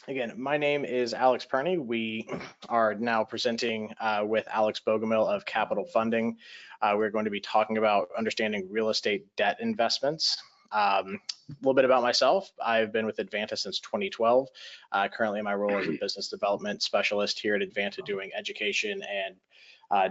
Again, my name is Alex Perny. We are now presenting with Alex Bogumil of Capital Funding. We're going to be talking about understanding real estate debt investments. A little bit about myself. I've been with Advanta since 2012. Currently, my role as a business development specialist here at Advanta, doing education and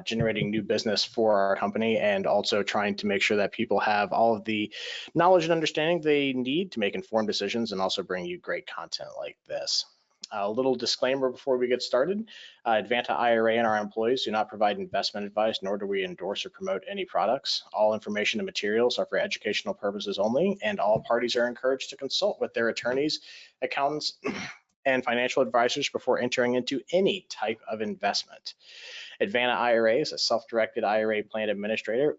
generating new business for our company, and also trying to make sure that people have all of the knowledge and understanding they need to make informed decisions and also bring you great content like this. A little disclaimer before we get started. Advanta IRA and our employees do not provide investment advice, nor do we endorse or promote any products. All information and materials are for educational purposes only, and all parties are encouraged to consult with their attorneys, accountants, and financial advisors before entering into any type of investment. Advanta IRA is a self-directed IRA plan administrator.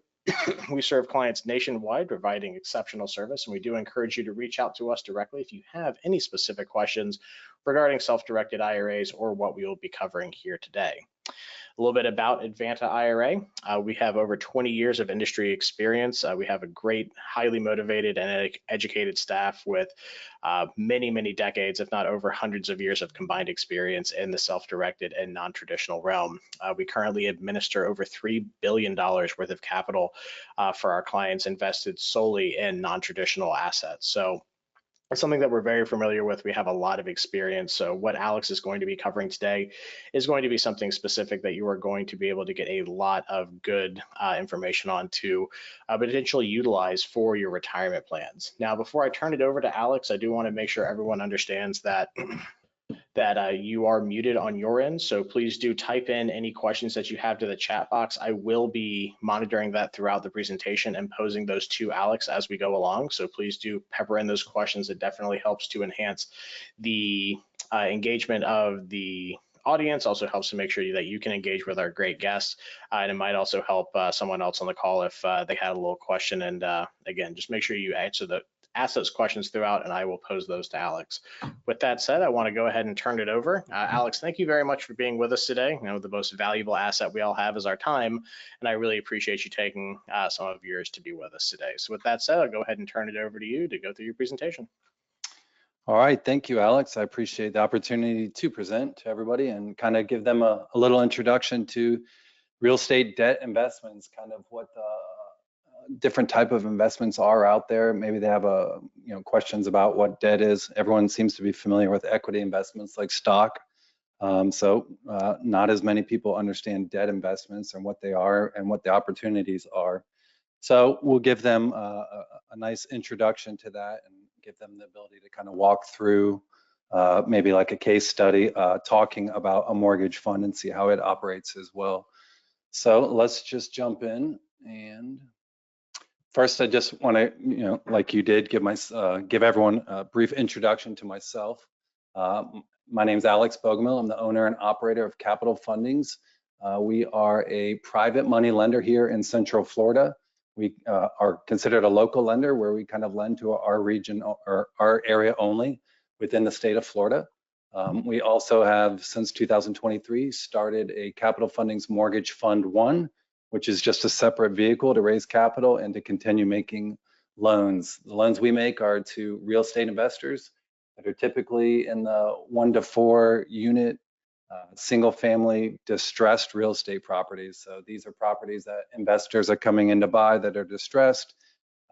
We serve clients nationwide, providing exceptional service, and we do encourage you to reach out to us directly if you have any specific questions regarding self-directed IRAs or what we will be covering here today. A little bit about Advanta IRA. We have over 20 years of industry experience. We have a great, highly motivated and educated staff with many decades, if not over hundreds of years of combined experience in the self-directed and non-traditional realm. We currently administer over $3 billion worth of capital for our clients invested solely in non-traditional assets. So it's something that we're very familiar with. We have a lot of experience. So what Alex is going to be covering today is going to be something specific that you are going to be able to get a lot of good information on to potentially utilize for your retirement plans. Now, before I turn it over to Alex, I do want to make sure everyone understands that you are muted on your end. So please do type in any questions that you have to the chat box. I will be monitoring that throughout the presentation and posing those to Alex as we go along. So please do pepper in those questions. It definitely helps to enhance the engagement of the audience, also helps to make sure that you can engage with our great guests, and it might also help someone else on the call if they had a little question. And again, just make sure you ask those questions throughout, and I will pose those to Alex. With that said, I want to go ahead and turn it over. Alex, thank you very much for being with us today. You know, the most valuable asset we all have is our time, and I really appreciate you taking some of yours to be with us today. So with that said, I'll go ahead and turn it over to you to go through your presentation. All right, thank you, Alex. I appreciate the opportunity to present to everybody and kind of give them a little introduction to real estate debt investments, kind of what the different type of investments are out there. Maybe they have questions about what debt is. Everyone seems to be familiar with equity investments like stock. Not as many people understand debt investments and what they are and what the opportunities are. So we'll give them a nice introduction to that and give them the ability to kind of walk through maybe like a case study talking about a mortgage fund and see how it operates as well. So let's just jump in. And first, I just want to, like you did, give everyone a brief introduction to myself. My name is Alex Bogumil. I'm the owner and operator of Capital Fundings. We are a private money lender here in Central Florida. We are considered a local lender where we kind of lend to our region or our area only within the state of Florida. We also have, since 2023, started a Capital Fundings Mortgage Fund 1, which is just a separate vehicle to raise capital and to continue making loans. The loans we make are to real estate investors that are typically in the 1 to 4 unit single family distressed real estate properties. So these are properties that investors are coming in to buy that are distressed.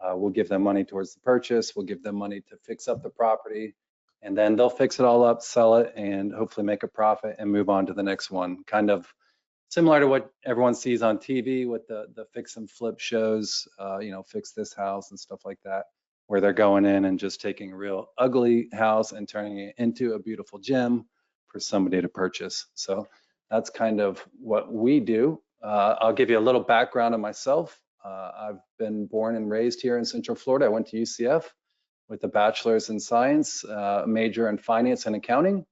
We'll give them money towards the purchase. We'll give them money to fix up the property, and then they'll fix it all up, sell it, and hopefully make a profit and move on to the next one. Kind of similar to what everyone sees on TV with the fix and flip shows, fix this house and stuff like that, where they're going in and just taking a real ugly house and turning it into a beautiful gem for somebody to purchase. So that's kind of what we do. I'll give you a little background on myself. I've been born and raised here in Central Florida. I went to UCF with a bachelor's in science, major in finance and accounting.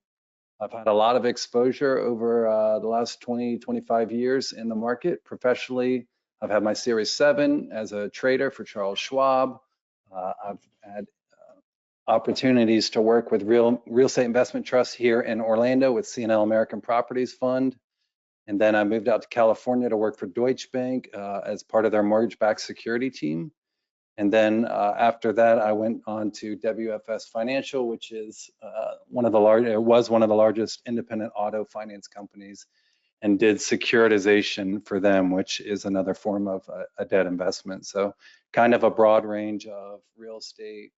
I've had a lot of exposure over the last 25 years in the market. Professionally, I've had my Series 7 as a trader for Charles Schwab. I've had opportunities to work with real estate investment trusts here in Orlando with CNL American Properties Fund. And then I moved out to California to work for Deutsche Bank as part of their mortgage-backed security team. And then after that, I went on to WFS Financial, which is one of the largest independent auto finance companies, and did securitization for them, which is another form of a debt investment. So kind of a broad range of real estate,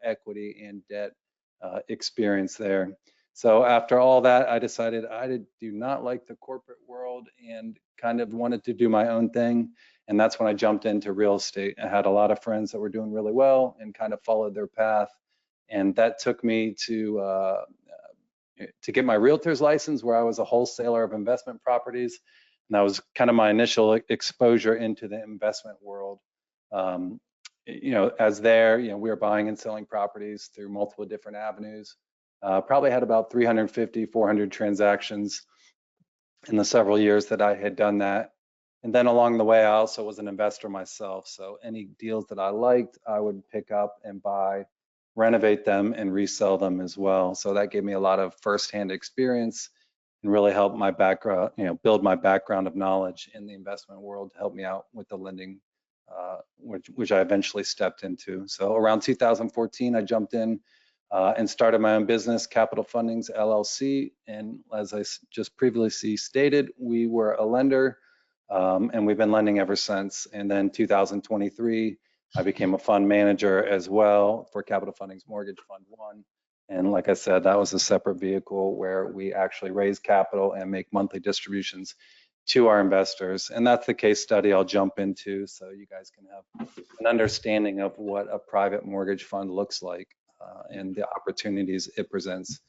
equity, and debt experience there. So after all that, I decided I do not like the corporate world and kind of wanted to do my own thing. And that's when I jumped into real estate. I had a lot of friends that were doing really well and kind of followed their path. And that took me to get my realtor's license, where I was a wholesaler of investment properties. And that was kind of my initial exposure into the investment world. As there, we were buying and selling properties through multiple different avenues. Probably had about 350, 400 transactions in the several years that I had done that. And then along the way, I also was an investor myself. So any deals that I liked, I would pick up and buy, renovate them, and resell them as well. So that gave me a lot of firsthand experience and really helped my background, build my background of knowledge in the investment world to help me out with the lending, which I eventually stepped into. So around 2014, I jumped in and started my own business, Capital Fundings LLC. And as I just previously stated, we were a lender, and we've been lending ever since. And then 2023, I became a fund manager as well for Capital Fundings Mortgage Fund 1. And like I said, that was a separate vehicle where we actually raise capital and make monthly distributions to our investors. And that's the case study I'll jump into so you guys can have an understanding of what a private mortgage fund looks like and the opportunities it presents.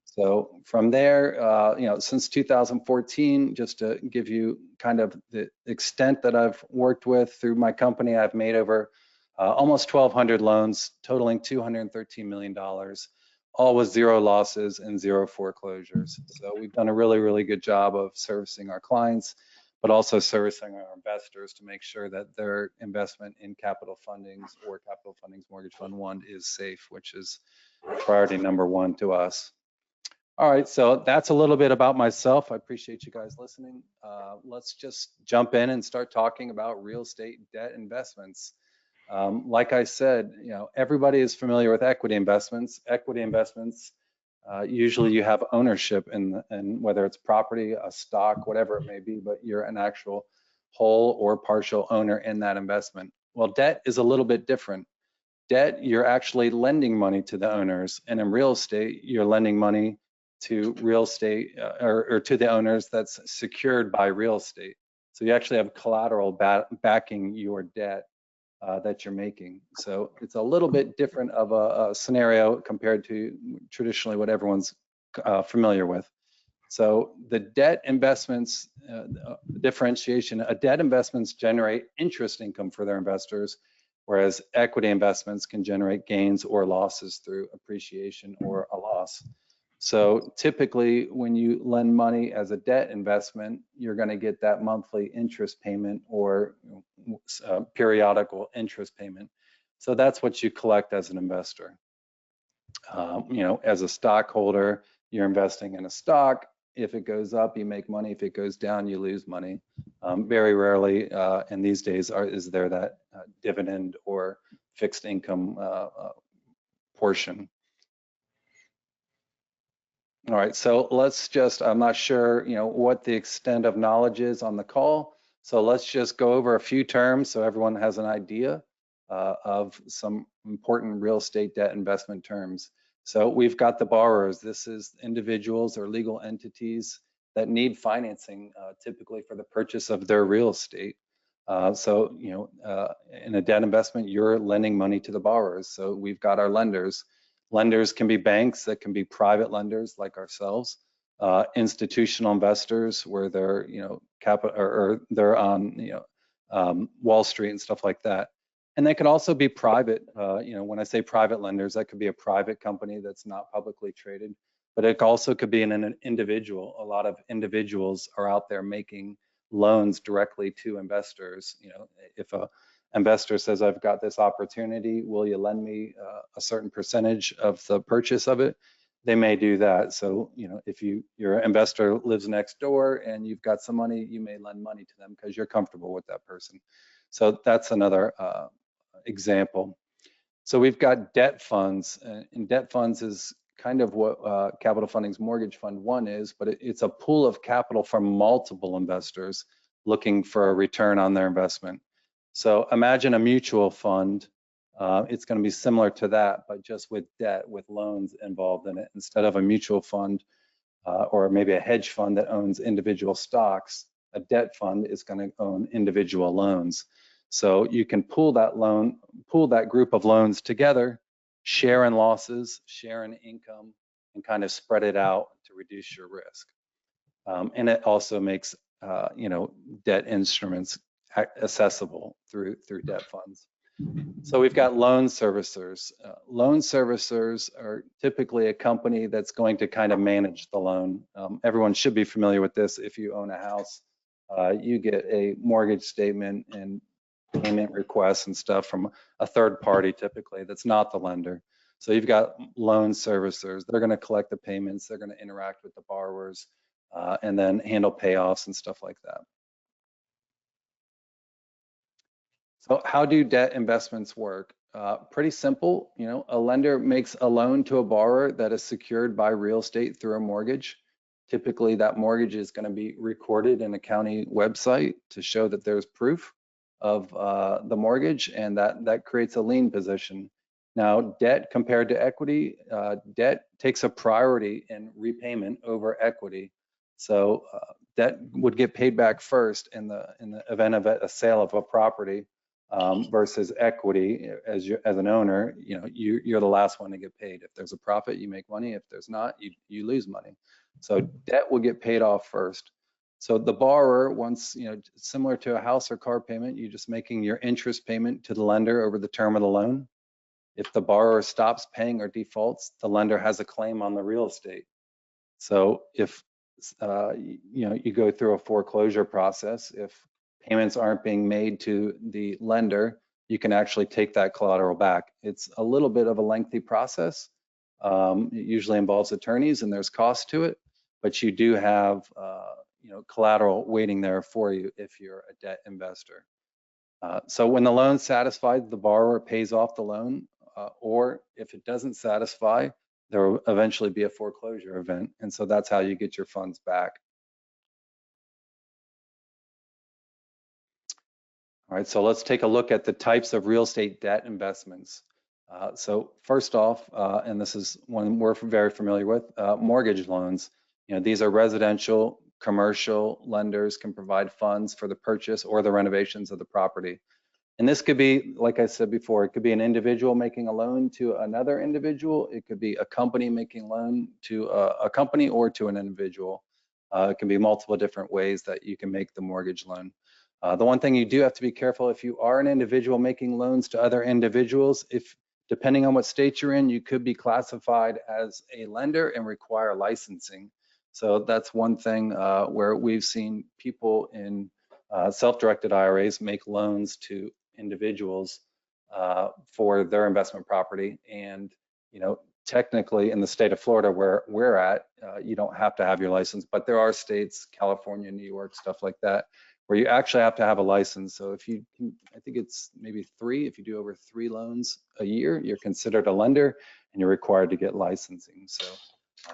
So from there, since 2014, just to give you kind of the extent that I've worked with through my company, I've made over almost 1,200 loans totaling $213 million, all with zero losses and zero foreclosures. So we've done a really, really good job of servicing our clients, but also servicing our investors to make sure that their investment in Capital Fundings or Capital Fundings Mortgage Fund 1 is safe, which is priority number one to us. All right, so that's a little bit about myself. I appreciate you guys listening. Let's just jump in and start talking about real estate debt investments. Like I said, everybody is familiar with equity investments. Equity investments, usually you have ownership in whether it's property, a stock, whatever it may be, but you're an actual whole or partial owner in that investment. Well, debt is a little bit different. Debt, you're actually lending money to the owners, and in real estate, you're lending money to real estate or to the owners that's secured by real estate. So you actually have collateral backing your debt that you're making. So it's a little bit different of a scenario compared to traditionally what everyone's familiar with. So the debt investments, differentiation, debt investments generate interest income for their investors, whereas equity investments can generate gains or losses through appreciation or a loss. So typically when you lend money as a debt investment, you're going to get that monthly interest payment or periodical interest payment. So that's what you collect as an investor. As a stockholder, you're investing in a stock. If it goes up, you make money. If it goes down, you lose money. Very rarely, and these days, is there that dividend or fixed income portion. All right, so let's just, I'm not sure, what the extent of knowledge is on the call. So let's just go over a few terms so everyone has an idea of some important real estate debt investment terms. So we've got the borrowers. This is individuals or legal entities that need financing typically for the purchase of their real estate. In a debt investment, you're lending money to the borrowers. So we've got our lenders. Lenders can be banks, that can be private lenders like ourselves, institutional investors where they're, capital or they're on, Wall Street and stuff like that. And they can also be private. When I say private lenders, that could be a private company that's not publicly traded, but it also could be an individual. A lot of individuals are out there making loans directly to investors. If a investor says, I've got this opportunity, will you lend me a certain percentage of the purchase of it? They may do that. So, if your investor lives next door and you've got some money, you may lend money to them because you're comfortable with that person. So that's another example. So we've got debt funds, and debt funds is kind of what Capital Funding's Mortgage Fund 1 is, but it's a pool of capital from multiple investors looking for a return on their investment. So imagine a mutual fund. It's going to be similar to that, but just with debt, with loans involved in it. Instead of a mutual fund or maybe a hedge fund that owns individual stocks, a debt fund is going to own individual loans. So you can pool that group of loans together, share in losses, share in income, and kind of spread it out to reduce your risk. And it also makes debt instruments accessible through debt funds. So we've got loan servicers. Loan servicers are typically a company that's going to kind of manage the loan. Everyone should be familiar with this. If you own a house, you get a mortgage statement and payment requests and stuff from a third party typically that's not the lender. So you've got loan servicers. They're going to collect the payments. They're going to interact with the borrowers and then handle payoffs and stuff like that. So how do debt investments work? Pretty simple. A lender makes a loan to a borrower that is secured by real estate through a mortgage. Typically, that mortgage is going to be recorded in a county website to show that there's proof of the mortgage, and that creates a lien position. Now, debt compared to equity, debt takes a priority in repayment over equity. So debt would get paid back first in the event of a sale of a property. Versus equity, as an owner, you're the last one to get paid. If there's a profit, you make money. If there's not, you lose money. So debt will get paid off first. So the borrower, once, similar to a house or car payment, you're just making your interest payment to the lender over the term of the loan. If the borrower stops paying or defaults, the lender has a claim on the real estate. So if you go through a foreclosure process, if payments aren't being made to the lender, you can actually take that collateral back. It's a little bit of a lengthy process. It usually involves attorneys and there's cost to it, but you do have collateral waiting there for you if you're a debt investor. So when the loan's satisfied, the borrower pays off the loan, or if it doesn't satisfy, there will eventually be a foreclosure event. And so that's how you get your funds back. All right, so let's take a look at the types of real estate debt investments. So first off, and this is one we're very familiar with, mortgage loans. These are residential, commercial lenders can provide funds for the purchase or the renovations of the property. And this could be, like I said before, it could be an individual making a loan to another individual. It could be a company making a loan to a company or to an individual. It can be multiple different ways that you can make the mortgage loan. The one thing you do have to be careful, if you are an individual making loans to other individuals, if depending on what state you're in, you could be classified as a lender and require licensing. So that's one thing where we've seen people in self-directed IRAs make loans to individuals for their investment property. And, technically in the state of Florida where we're at, you don't have to have your license, but there are states, California, New York, stuff like that, where you actually have to have a license. So if you can, I think it's maybe 3, if you do over 3 loans a year, you're considered a lender and you're required to get licensing. So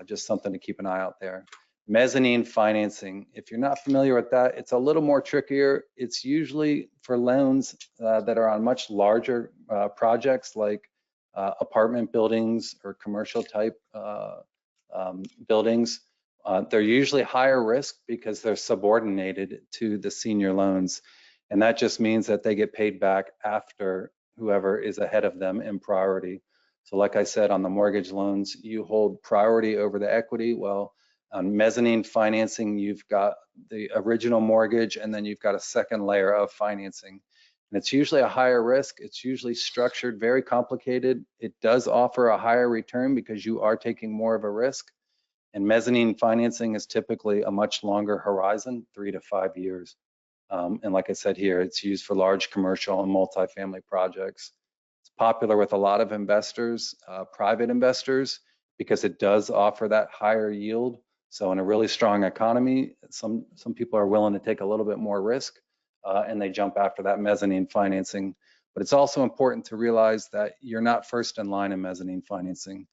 just something to keep an eye out there. Mezzanine financing, if you're not familiar with that, it's a little more trickier. It's usually for loans that are on much larger projects like apartment buildings or commercial type buildings. They're usually higher risk because they're subordinated to the senior loans. And that just means that they get paid back after whoever is ahead of them in priority. So like I said, on the mortgage loans, you hold priority over the equity. Well, on mezzanine financing, you've got the original mortgage and then you've got a second layer of financing. And it's usually a higher risk. It's usually structured very complicated. It does offer a higher return because you are taking more of a risk. And mezzanine financing is typically a much longer horizon, 3 to 5 years. And like I said here, it's used for large commercial and multifamily projects. It's popular with a lot of investors, private investors, because it does offer that higher yield. So in a really strong economy, some people are willing to take a little bit more risk and they jump after that mezzanine financing. But it's also important to realize that you're not first in line in mezzanine financing.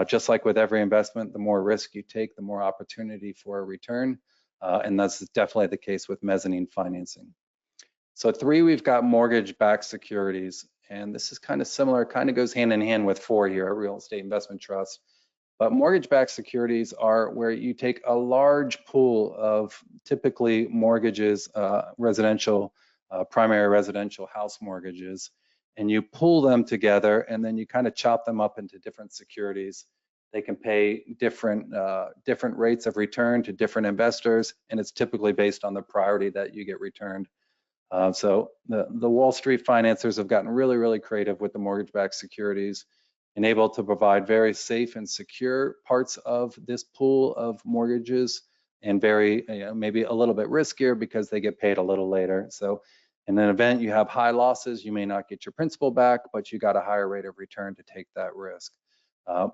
Just like with every investment, the more risk you take, the more opportunity for a return. And that's definitely the case with mezzanine financing. So 3, we've got mortgage-backed securities. And this is kind of similar, kind of goes hand in hand with 4 here, a real estate investment trust. But mortgage-backed securities are where you take a large pool of typically mortgages, residential, primary residential house mortgages, and you pull them together, and then you kind of chop them up into different securities. They can pay different rates of return to different investors, and it's typically based on the priority that you get returned. So the Wall Street financiers have gotten really, really creative with the mortgage-backed securities and able to provide very safe and secure parts of this pool of mortgages, and very, maybe a little bit riskier because they get paid a little later. So in an event you have high losses, you may not get your principal back, but you got a higher rate of return to take that risk.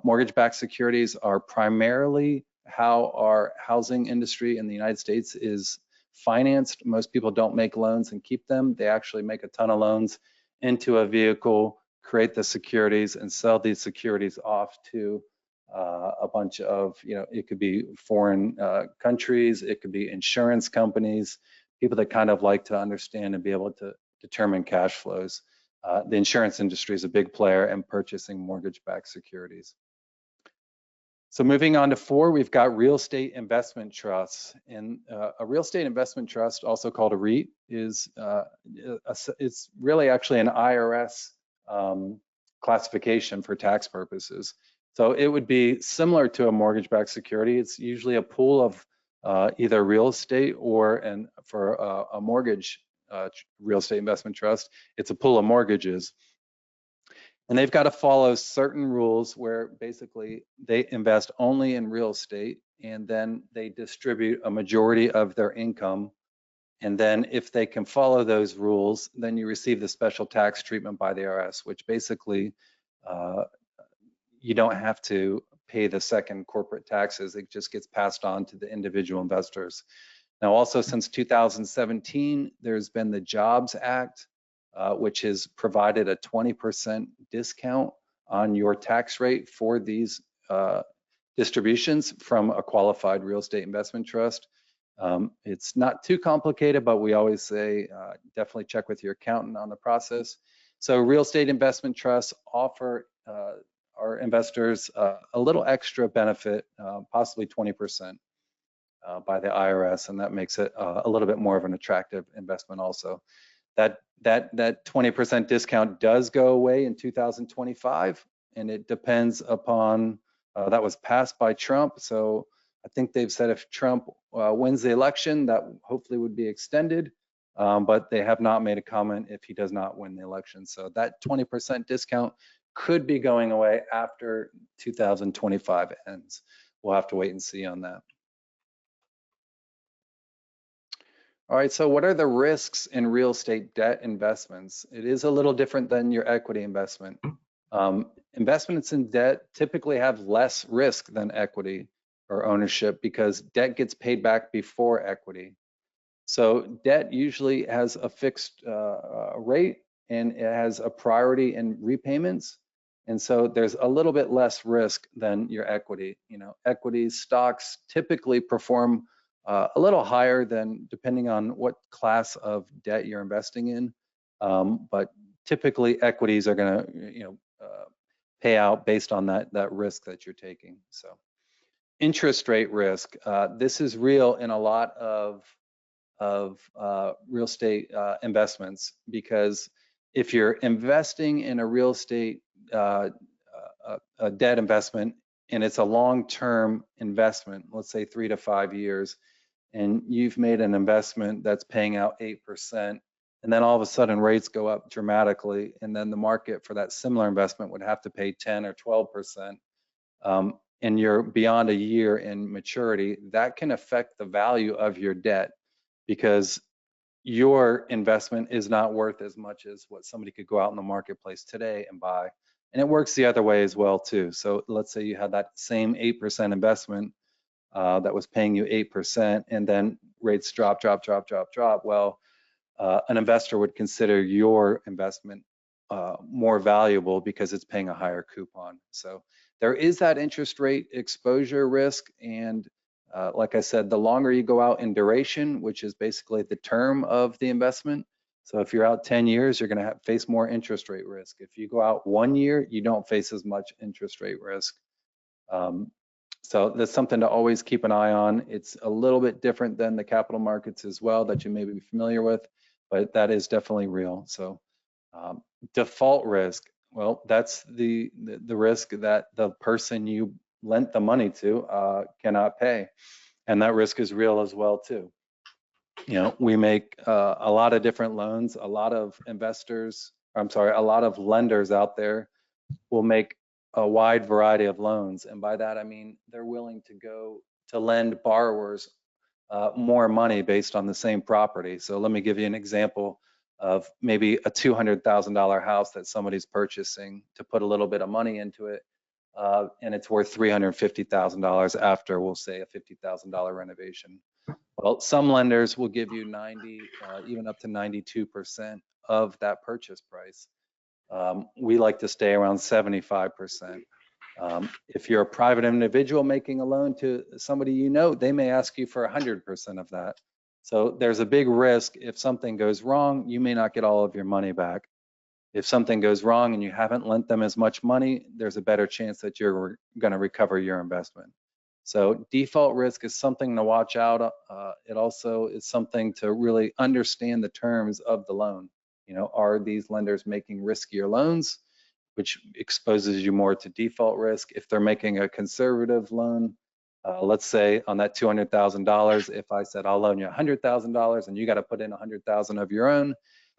Mortgage-backed securities are primarily how our housing industry in the United States is financed. Most people don't make loans and keep them. They actually make a ton of loans into a vehicle, create the securities, and sell these securities off to a bunch of, it could be foreign countries, it could be insurance companies, people that kind of like to understand and be able to determine cash flows. The insurance industry is a big player in purchasing mortgage-backed securities. So moving on to 4, we've got real estate investment trusts. And a real estate investment trust, also called a REIT, it's really actually an IRS classification for tax purposes. So it would be similar to a mortgage-backed security. It's usually a pool of either real estate or, for a mortgage real estate investment trust, it's a pool of mortgages. And they've got to follow certain rules where basically they invest only in real estate, and then they distribute a majority of their income. And then if they can follow those rules, then you receive the special tax treatment by the IRS, which basically you don't have to pay the second corporate taxes. It just gets passed on to the individual investors. Now, also since 2017, there's been the Jobs Act, which has provided a 20% discount on your tax rate for these distributions from a qualified real estate investment trust. It's not too complicated, but we always say definitely check with your accountant on the process. So real estate investment trusts offer our investors a little extra benefit, possibly 20% by the IRS, and that makes it a little bit more of an attractive investment also. That 20% discount does go away in 2025, and it depends upon, that was passed by Trump. So I think they've said if Trump wins the election, that hopefully would be extended, but they have not made a comment if he does not win the election. So that 20% discount could be going away after 2025 ends. We'll have to wait and see on that. All right, so what are the risks in real estate debt investments? It is a little different than your equity investment. Investments in debt typically have less risk than equity or ownership because debt gets paid back before equity. So debt usually has a fixed rate, and it has a priority in repayments. And so there's a little bit less risk than your equity. Equities, stocks typically perform a little higher than, depending on what class of debt you're investing in. But typically equities are going to, pay out based on that risk that you're taking. So interest rate risk, this is real in a lot of real estate investments, because if you're investing in a real estate a debt investment, and it's a long-term investment, let's say 3 to 5 years, and you've made an investment that's paying out 8%, and then all of a sudden rates go up dramatically, and then the market for that similar investment would have to pay 10 or 12%, and you're beyond a year in maturity, that can affect the value of your debt, because your investment is not worth as much as what somebody could go out in the marketplace today and buy. And it works the other way as well too. So let's say you had that same 8% investment that was paying you 8%, and then rates drop. Well, an investor would consider your investment more valuable because it's paying a higher coupon. So there is that interest rate exposure risk. And like I said, the longer you go out in duration, which is basically the term of the investment. So if you're out 10 years, you're going to face more interest rate risk. If you go out 1 year, you don't face as much interest rate risk. So that's something to always keep an eye on. It's a little bit different than the capital markets as well that you may be familiar with, but that is definitely real. So default risk, well, that's the risk that the person you lent the money to cannot pay. And that risk is real as well too. You know, we make a lot of different loans, a lot of a lot of lenders out there will make a wide variety of loans. And by that, I mean, they're willing to go to lend borrowers more money based on the same property. So let me give you an example of maybe a $200,000 house that somebody's purchasing to put a little bit of money into it. And it's worth $350,000 after, we'll say, a $50,000 renovation. Well, some lenders will give you 90, even up to 92% of that purchase price. We like to stay around 75%. If you're a private individual making a loan to somebody you know, they may ask you for 100% of that. So there's a big risk. If something goes wrong, you may not get all of your money back. If something goes wrong and you haven't lent them as much money, there's a better chance that you're going to recover your investment. So default risk is something to watch out. It also is something to really understand the terms of the loan. You know, are these lenders making riskier loans, which exposes you more to default risk? If they're making a conservative loan, let's say on that $200,000, if I said I'll loan you $100,000 and you got to put in $100,000 of your own,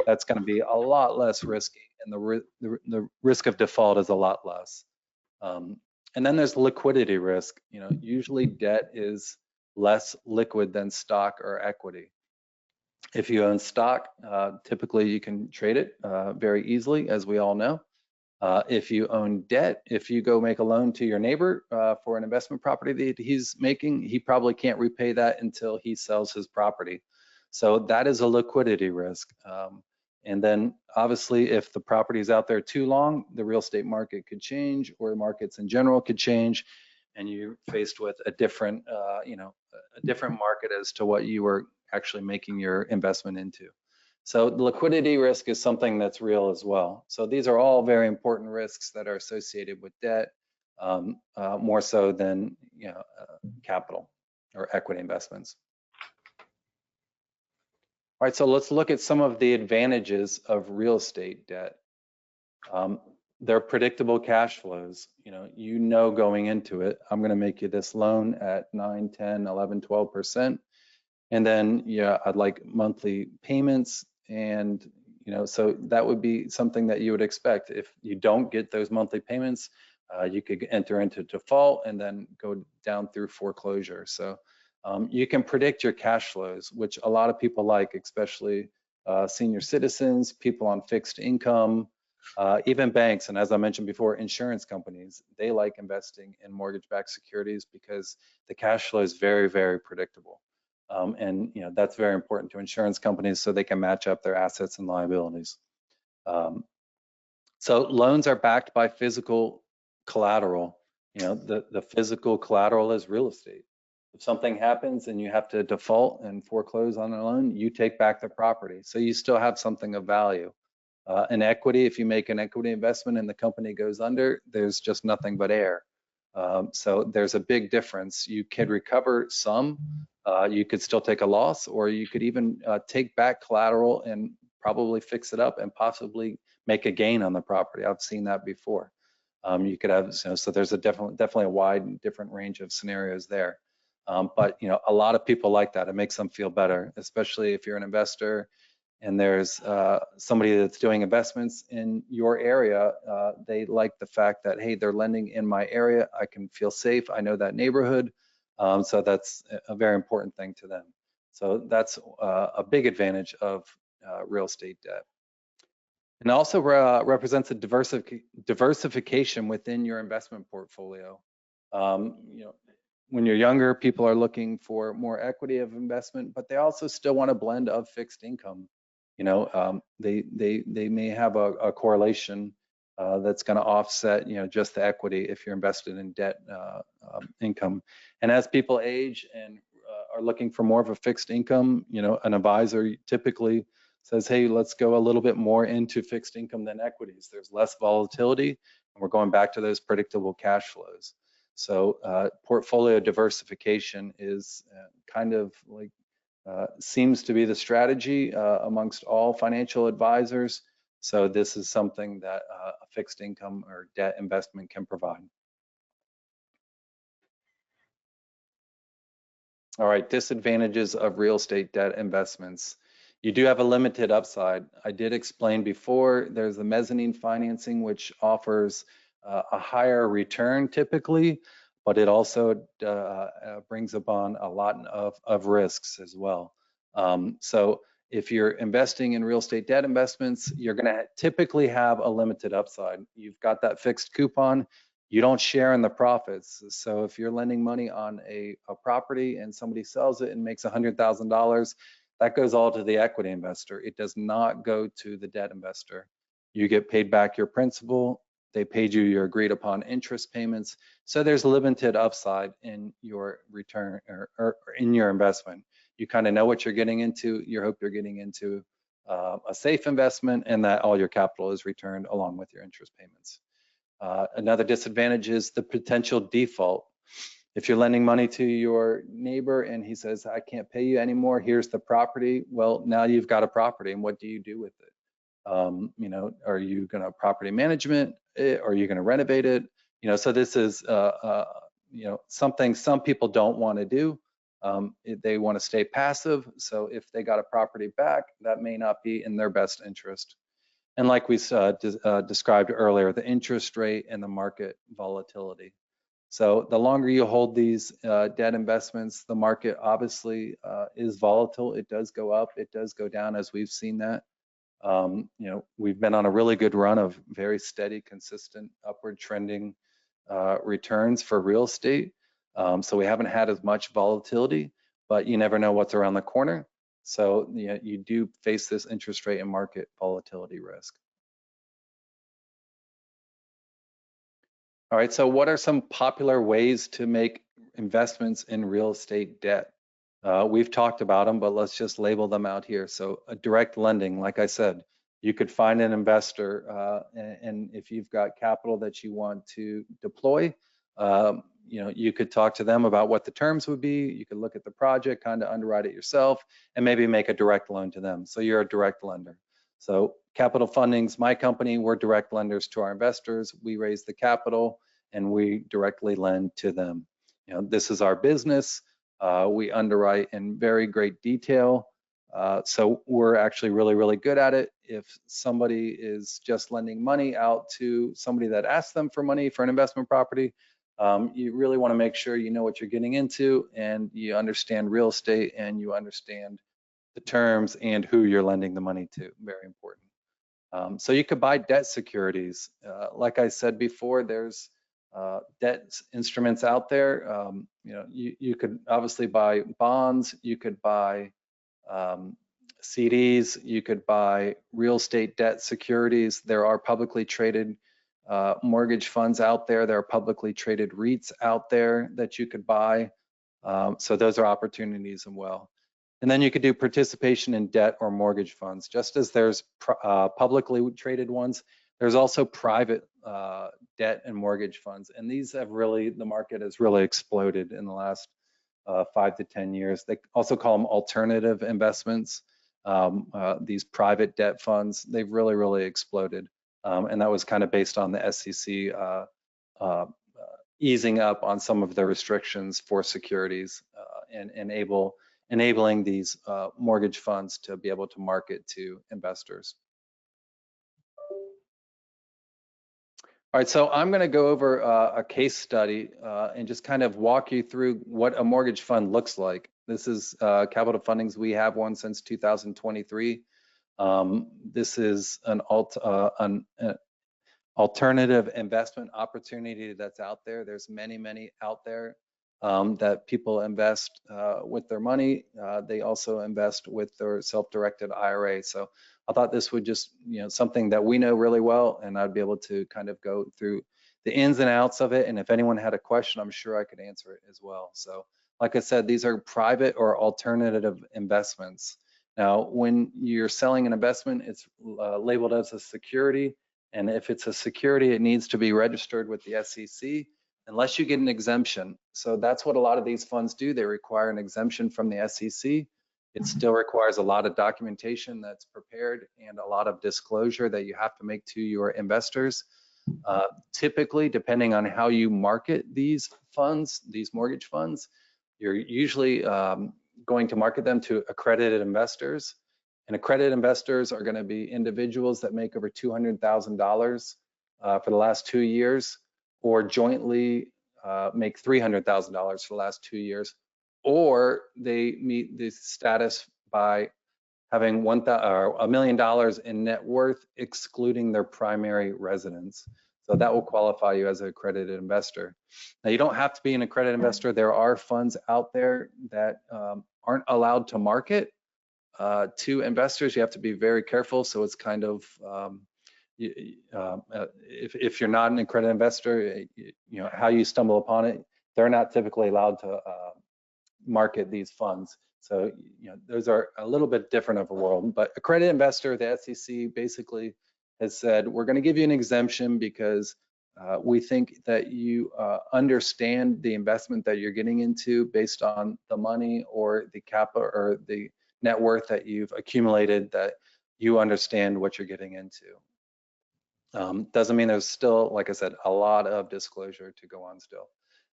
that's going to be a lot less risky, and the risk of default is a lot less. And then there's liquidity risk. You know, usually debt is less liquid than stock or equity. If you own stock, typically you can trade it very easily, as we all know. If you own debt, if you go make a loan to your neighbor for an investment property that he's making, he probably can't repay that until he sells his property. So that is a liquidity risk. And then obviously, if the property is out there too long, the real estate market could change, or markets in general could change, and you're faced with a different, a different market as to what you were actually making your investment into. So the liquidity risk is something that's real as well. So these are all very important risks that are associated with debt, more so than capital or equity investments. All right, so let's look at some of the advantages of real estate debt. They're predictable cash flows. You know going into it, I'm going to make you this loan at 9, 10, 11, 12%. And then, I'd like monthly payments. And, so that would be something that you would expect. If you don't get those monthly payments, you could enter into default and then go down through foreclosure. So you can predict your cash flows, which a lot of people like, especially senior citizens, people on fixed income, even banks. And as I mentioned before, insurance companies, they like investing in mortgage-backed securities because the cash flow is very, very predictable. And that's very important to insurance companies so they can match up their assets and liabilities. So loans are backed by physical collateral. The physical collateral is real estate. If something happens and you have to default and foreclose on a loan, you take back the property. So you still have something of value. In equity, if you make an equity investment and the company goes under, there's just nothing but air. So there's a big difference. You can recover some, you could still take a loss, or you could even take back collateral and probably fix it up and possibly make a gain on the property. I've seen that before. You could have, so there's definitely a wide different range of scenarios there. But a lot of people like that. It makes them feel better, especially if you're an investor and there's somebody that's doing investments in your area. They like the fact that, hey, they're lending in my area. I can feel safe. I know that neighborhood. So that's a very important thing to them. So that's a big advantage of real estate debt. And it also represents a diversification within your investment portfolio. When you're younger, people are looking for more equity of investment, but they also still want a blend of fixed income. They may have a correlation that's going to offset, just the equity if you're invested in debt income. And as people age and are looking for more of a fixed income, an advisor typically says, hey, let's go a little bit more into fixed income than equities. There's less volatility, and we're going back to those predictable cash flows. So portfolio diversification is kind of like seems to be the strategy amongst all financial advisors. So this is something that a fixed income or debt investment can provide. All right, disadvantages of real estate debt investments. You do have a limited upside. I did explain before, there's the mezzanine financing, which offers a higher return typically, but it also brings upon a lot of risks as well. So if you're investing in real estate debt investments, you're going to typically have a limited upside. You've got that fixed coupon. You don't share in the profits. So if you're lending money on a property and somebody sells it and makes $100,000, that goes all to the equity investor. It does not go to the debt investor. You get paid back your principal. They paid you your agreed upon interest payments. So there's limited upside in your return or in your investment. You kind of know what you're getting into. You hope you're getting into a safe investment and that all your capital is returned along with your interest payments. Another disadvantage is the potential default. If you're lending money to your neighbor and he says, I can't pay you anymore, here's the property. Well, now you've got a property, and what do you do with it? Are you going to property management it? Are you going to renovate it? So this is, something some people don't want to do. They want to stay passive. So if they got a property back, that may not be in their best interest. And like we described earlier, the interest rate and the market volatility. So the longer you hold these debt investments, the market obviously is volatile. It does go up, it does go down, as we've seen that. We've been on a really good run of very steady, consistent, upward trending returns for real estate. So we haven't had as much volatility, but you never know what's around the corner. So you do face this interest rate and market volatility risk. All right, so what are some popular ways to make investments in real estate debt? We've talked about them, but let's just label them out here. So a direct lending, like I said, you could find an investor, and if you've got capital that you want to deploy, you could talk to them about what the terms would be. You could look at the project, kind of underwrite it yourself, and maybe make a direct loan to them. So you're a direct lender. So Capital Funding's my company. We're direct lenders to our investors. We raise the capital and we directly lend to them. This is our business. We underwrite in very great detail. So we're actually really, really good at it. If somebody is just lending money out to somebody that asks them for money for an investment property, you really want to make sure you know what you're getting into and you understand real estate and you understand the terms and who you're lending the money to. Very important. So you could buy debt securities. Like I said before, there's debt instruments out there. You could obviously buy bonds. You could buy CDs. You could buy real estate debt securities. There are publicly traded mortgage funds out there. There are publicly traded REITs out there that you could buy. So those are opportunities as well. And then you could do participation in debt or mortgage funds. Just as there's publicly traded ones, there's also private debt and mortgage funds. And these have really, the market has really exploded in the last 5 to 10 years. They also call them alternative investments. These private debt funds, they've really, really exploded. And that was kind of based on the SEC easing up on some of the restrictions for securities and enabling these mortgage funds to be able to market to investors. All right, so I'm going to go over a case study and just kind of walk you through what a mortgage fund looks like. This is Capital Funding's. We have one since 2023. This is an alternative investment opportunity that's out there. There's many, many out there that people invest with their money. They also invest with their self-directed IRA. So I thought this would just, something that we know really well, and I'd be able to kind of go through the ins and outs of it. And if anyone had a question, I'm sure I could answer it as well. So like I said, these are private or alternative investments. Now, when you're selling an investment, it's labeled as a security. And if it's a security, it needs to be registered with the SEC unless you get an exemption. So that's what a lot of these funds do. They require an exemption from the SEC. It still requires a lot of documentation that's prepared and a lot of disclosure that you have to make to your investors. Typically, depending on how you market these funds, these mortgage funds, you're usually going to market them to accredited investors. And accredited investors are going to be individuals that make over $200,000 for the last 2 years, or jointly make $300,000 for the last 2 years, or they meet the status by having $1 million in net worth, excluding their primary residence. So that will qualify you as an accredited investor. Now, you don't have to be an accredited investor. There are funds out there that aren't allowed to market to investors. You have to be very careful. So it's kind of, if you're not an accredited investor, how you stumble upon it, they're not typically allowed to market these funds. So, those are a little bit different of a world. But accredited investor, the SEC basically has said, we're going to give you an exemption because we think that you understand the investment that you're getting into based on the money or the capital or the net worth that you've accumulated, that you understand what you're getting into. Doesn't mean there's still, like I said, a lot of disclosure to go on still.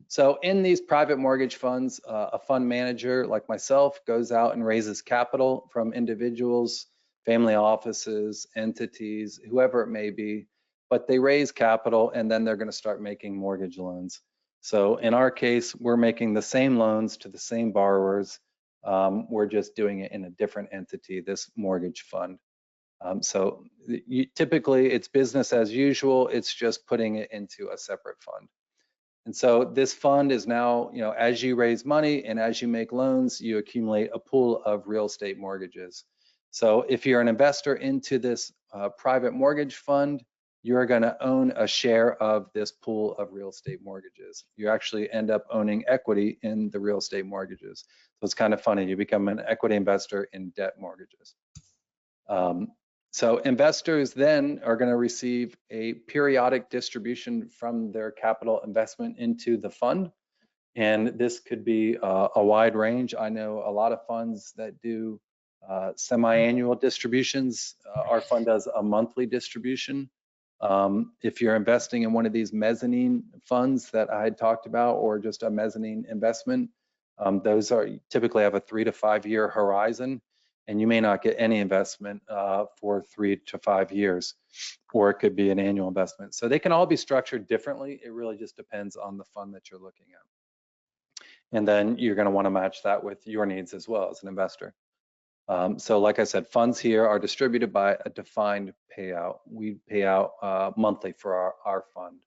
So in these private mortgage funds, a fund manager like myself goes out and raises capital from individuals, family offices, entities, whoever it may be, but they raise capital and then they're going to start making mortgage loans. So in our case, we're making the same loans to the same borrowers. We're just doing it in a different entity, this mortgage fund. So typically it's business as usual. It's just putting it into a separate fund. And so this fund is now, as you raise money and as you make loans, you accumulate a pool of real estate mortgages. So if you're an investor into this private mortgage fund, you're going to own a share of this pool of real estate mortgages. You actually end up owning equity in the real estate mortgages. So it's kind of funny. You become an equity investor in debt mortgages. So investors then are going to receive a periodic distribution from their capital investment into the fund. And this could be a wide range. I know a lot of funds that do semi-annual distributions. Our fund does a monthly distribution. If you're investing in one of these mezzanine funds that I had talked about, or just a mezzanine investment, those are typically have a 3 to 5 year horizon. And you may not get any investment for 3 to 5 years, or it could be an annual investment. So they can all be structured differently. It really just depends on the fund that you're looking at. And then you're going to want to match that with your needs as well as an investor. So like I said, funds here are distributed by a defined payout. We pay out monthly for our fund.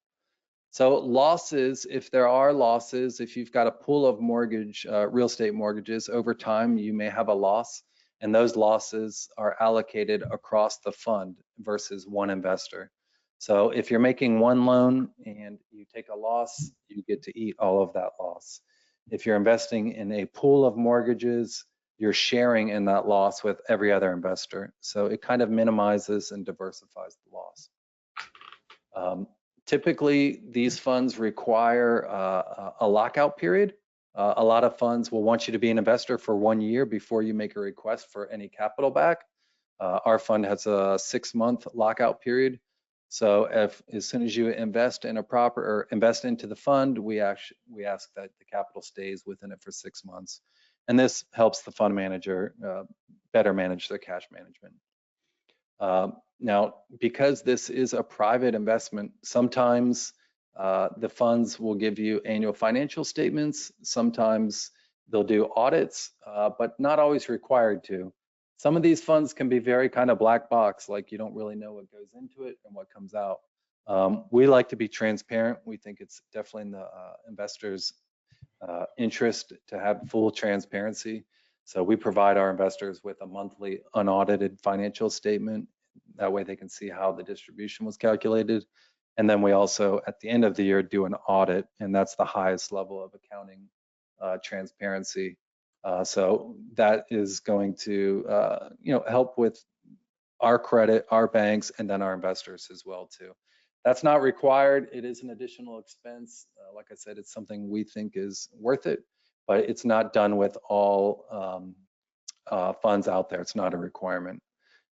So losses, if there are losses, if you've got a pool of mortgage, real estate mortgages, over time you may have a loss. And those losses are allocated across the fund versus one investor. So if you're making one loan and you take a loss, you get to eat all of that loss. If you're investing in a pool of mortgages, you're sharing in that loss with every other investor. So it kind of minimizes and diversifies the loss. Typically, these funds require a lockout period. A lot of funds will want you to be an investor for 1 year before you make a request for any capital back. Our fund has a 6-month lockout period. So as soon as you invest in invest into the fund, we ask that the capital stays within it for 6 months. And this helps the fund manager better manage their cash management. Now, because this is a private investment, sometimes the funds will give you annual financial statements. Sometimes they'll do audits, but not always required to. Some of these funds can be very kind of black box, like you don't really know what goes into it and what comes out. We like to be transparent. We think it's definitely in the investors' interest to have full transparency. So we provide our investors with a monthly unaudited financial statement. That way they can see how the distribution was calculated. And then we also, at the end of the year, do an audit, and that's the highest level of accounting transparency. So that is going to, help with our credit, our banks, and then our investors as well too. That's not required. It is an additional expense. Like I said, it's something we think is worth it, but it's not done with all funds out there. It's not a requirement.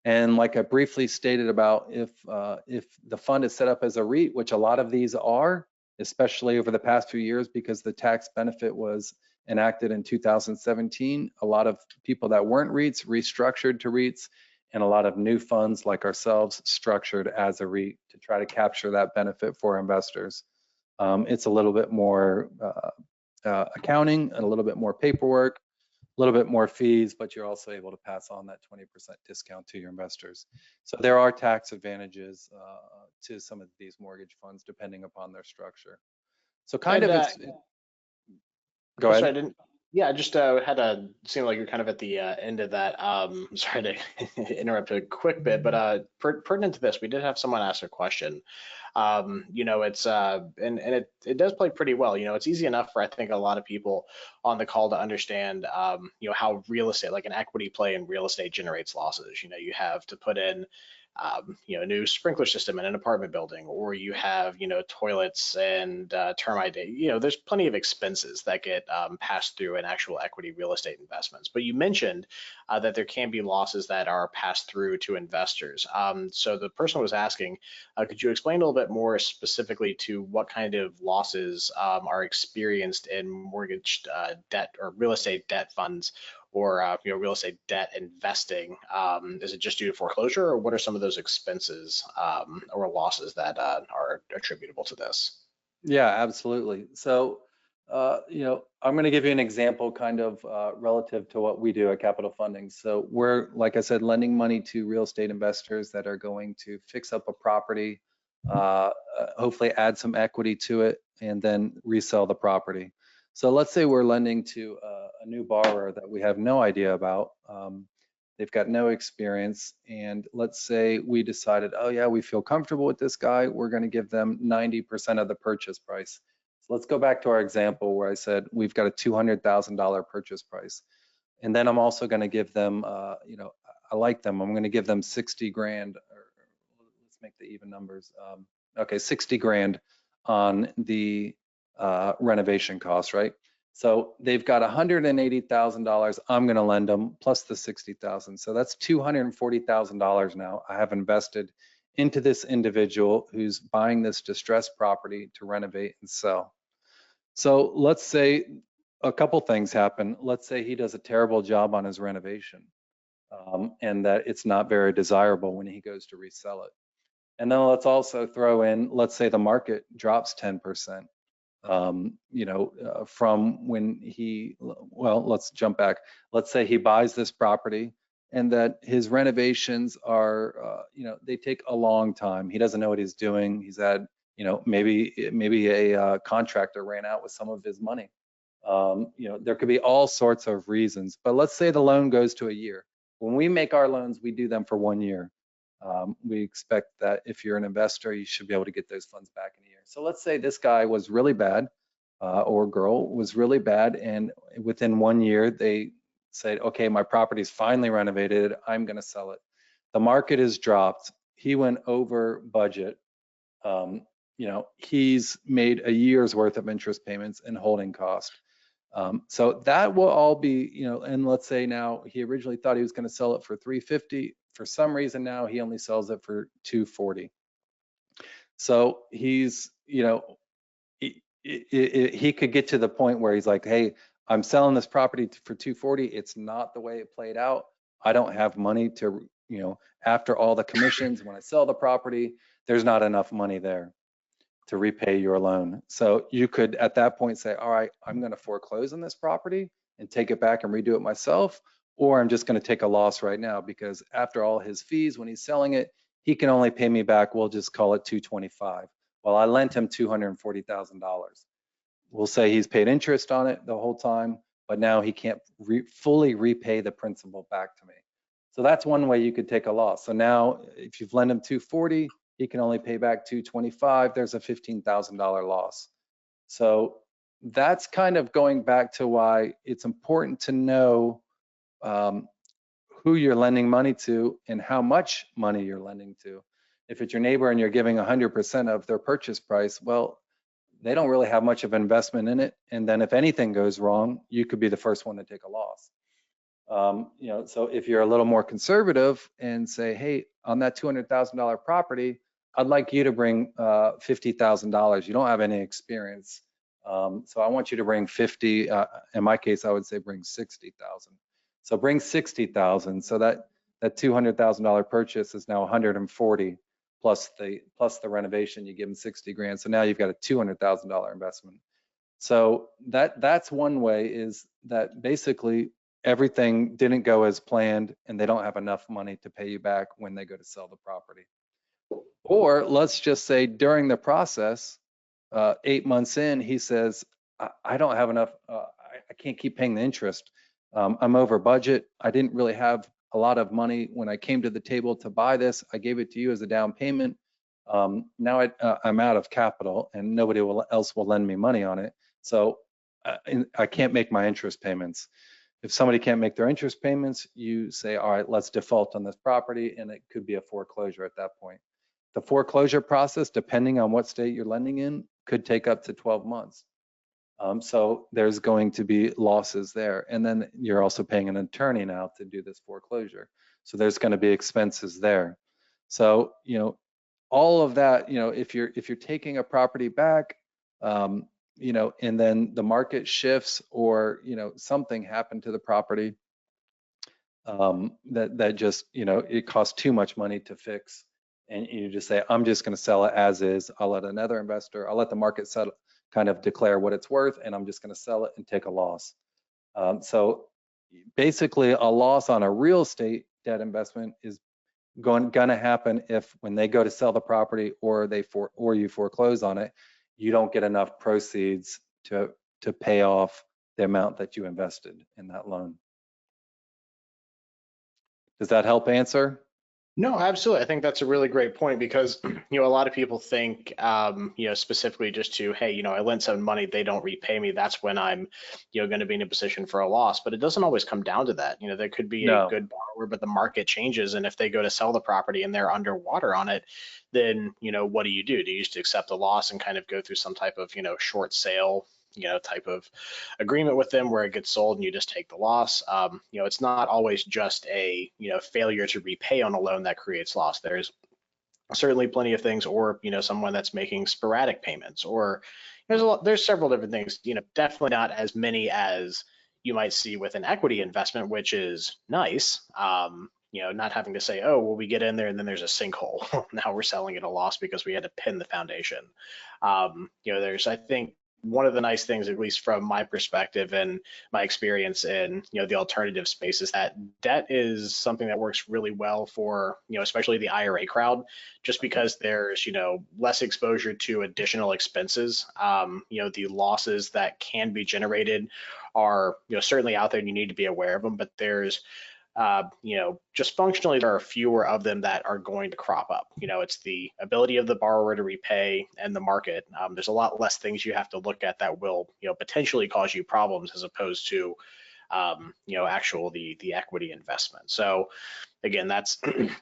And like I briefly stated about if the fund is set up as a REIT, which a lot of these are, especially over the past few years because the tax benefit was enacted in 2017, a lot of people that weren't REITs restructured to REITs, and a lot of new funds like ourselves structured as a REIT to try to capture that benefit for investors. It's a little bit more accounting and a little bit more paperwork, a little bit more fees, but you're also able to pass on that 20% discount to your investors. So there are tax advantages to some of these mortgage funds depending upon their structure. So kind of it's, go ahead. Sorry, I just had to seem like you're kind of at the end of that. Sorry to interrupt a quick bit, but pertinent to this, we did have someone ask a question. It's and it does play pretty well. It's easy enough for I think a lot of people on the call to understand, how real estate, like an equity play in real estate, generates losses. You have to put in a new sprinkler system in an apartment building, or you have, toilets and termite. There's plenty of expenses that get passed through in actual equity real estate investments. But you mentioned that there can be losses that are passed through to investors. So the person was asking, could you explain a little bit more specifically to what kind of losses are experienced in mortgage debt or real estate debt funds, or real estate debt investing? Is it just due to foreclosure, or what are some of those expenses or losses that are attributable to this? Yeah, absolutely. So, I'm going to give you an example kind of relative to what we do at Capital Funding. So we're, like I said, lending money to real estate investors that are going to fix up a property, hopefully add some equity to it, and then resell the property. So let's say we're lending to a new borrower that we have no idea about. They've got no experience, and let's say we decided, oh yeah, we feel comfortable with this guy. We're going to give them 90% of the purchase price. So let's go back to our example where I said we've got a $200,000 purchase price, and then I'm also going to give them, I like them. I'm going to give them 60 grand, or let's make the even numbers. Okay, 60 grand on the renovation costs, right? So they've got $180,000 I'm going to lend them plus the 60,000. So that's $240,000 now I have invested into this individual who's buying this distressed property to renovate and sell. So let's say a couple things happen. Let's say he does a terrible job on his renovation, and that it's not very desirable when he goes to resell it. And then let's also throw in, let's say the market drops 10%. From when let's jump back. Let's say he buys this property and that his renovations are, they take a long time. He doesn't know what he's doing. He's had, maybe a contractor ran out with some of his money. There could be all sorts of reasons, but let's say the loan goes to a year. When we make our loans, we do them for 1 year. We expect that if you're an investor, you should be able to get those funds back in a year. So let's say this guy was really bad, or girl was really bad, and within 1 year they said, okay, my property's finally renovated, I'm going to sell it. The market has dropped. He went over budget. He's made a year's worth of interest payments and holding cost. So that will all be, and let's say now he originally thought he was going to sell it for $350. For some reason now he only sells it for $240. So he's, he could get to the point where he's like, hey, I'm selling this property for $240. It's not the way it played out. I don't have money to, after all the commissions, when I sell the property, there's not enough money there to repay your loan. So you could at that point say, all right, I'm going to foreclose on this property and take it back and redo it myself, or I'm just going to take a loss right now because after all his fees, when he's selling it, he can only pay me back, we'll just call it $225. Well, I lent him $240,000. We'll say he's paid interest on it the whole time, but now he can't fully repay the principal back to me. So that's one way you could take a loss. So now if you've lent him 240, he can only pay back 225. There's a $15,000 loss. So that's kind of going back to why it's important to know who you're lending money to and how much money you're lending to. If it's your neighbor and you're giving 100% of their purchase price, well, they don't really have much of an investment in it. And then if anything goes wrong, you could be the first one to take a loss. So if you're a little more conservative and say, hey, on that $200,000 property, I'd like you to bring $50,000. You don't have any experience. So I want you to bring 50. In my case, I would say bring 60,000. So bring 60,000. So that $200,000 purchase is now 140 plus the renovation. You give them 60 grand. So now you've got a $200,000 investment. So that's one way, is that basically everything didn't go as planned and they don't have enough money to pay you back when they go to sell the property. Or let's just say during the process, 8 months in, he says, I don't have enough, I can't keep paying the interest. I'm over budget. I didn't really have a lot of money when I came to the table to buy this. I gave it to you as a down payment. Now I'm out of capital and nobody else will lend me money on it. So I can't make my interest payments. If somebody can't make their interest payments, you say, all right, let's default on this property, and it could be a foreclosure at that point. The foreclosure process, depending on what state you're lending in, could take up to 12 months. So there's going to be losses there. And then you're also paying an attorney now to do this foreclosure. So there's going to be expenses there. So, all of that, if you're taking a property back, and then the market shifts, or something happened to the property that just it costs too much money to fix, and you just say, I'm just going to sell it as is. I'll let another investor, I'll let the market settle, kind of declare what it's worth, and I'm just going to sell it and take a loss. So basically, a loss on a real estate debt investment is going to happen if, when they go to sell the property, or you foreclose on it, you don't get enough proceeds to pay off the amount that you invested in that loan. Does that help answer? No, absolutely. I think that's a really great point, because, a lot of people think, specifically just to, hey, I lent some money, they don't repay me, that's when I'm, going to be in a position for a loss. But it doesn't always come down to that. There could be a good borrower, but the market changes. And if they go to sell the property and they're underwater on it, then, what do? Do you just accept a loss and kind of go through some type of, short sale type of agreement with them where it gets sold and you just take the loss? It's not always just a, failure to repay on a loan that creates loss. There's certainly plenty of things, or, someone that's making sporadic payments, or there's several different things, definitely not as many as you might see with an equity investment, which is nice. Not having to say, oh, well, we get in there and then there's a sinkhole. Now we're selling at a loss because we had to pin the foundation. There's, I think, one of the nice things, at least from my perspective and my experience in, the alternative space, is that debt is something that works really well for, especially the IRA crowd, just because there's, less exposure to additional expenses. The losses that can be generated are, certainly out there and you need to be aware of them, but there's, just functionally, there are fewer of them that are going to crop up. It's the ability of the borrower to repay and the market. There's a lot less things you have to look at that will, potentially cause you problems, as opposed to, actual the equity investment. So again, that's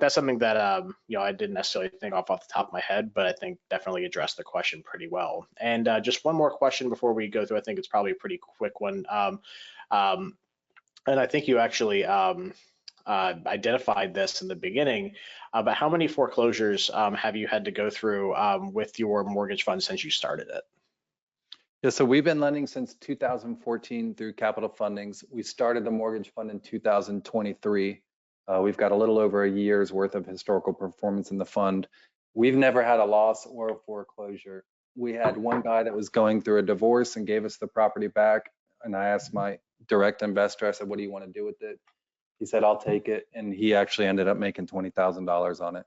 something that, I didn't necessarily think off the top of my head, but I think definitely addressed the question pretty well. And just one more question before we go through. I think it's probably a pretty quick one. And I think you actually identified this in the beginning, but how many foreclosures have you had to go through with your mortgage fund since you started it? Yeah, so we've been lending since 2014 through Capital Fundings. We started the mortgage fund in 2023. We've got a little over a year's worth of historical performance in the fund. We've never had a loss or a foreclosure. We had one guy that was going through a divorce and gave us the property back. And I asked my direct investor, I said, what do you want to do with it? He said, I'll take it. And he actually ended up making $20,000 on it.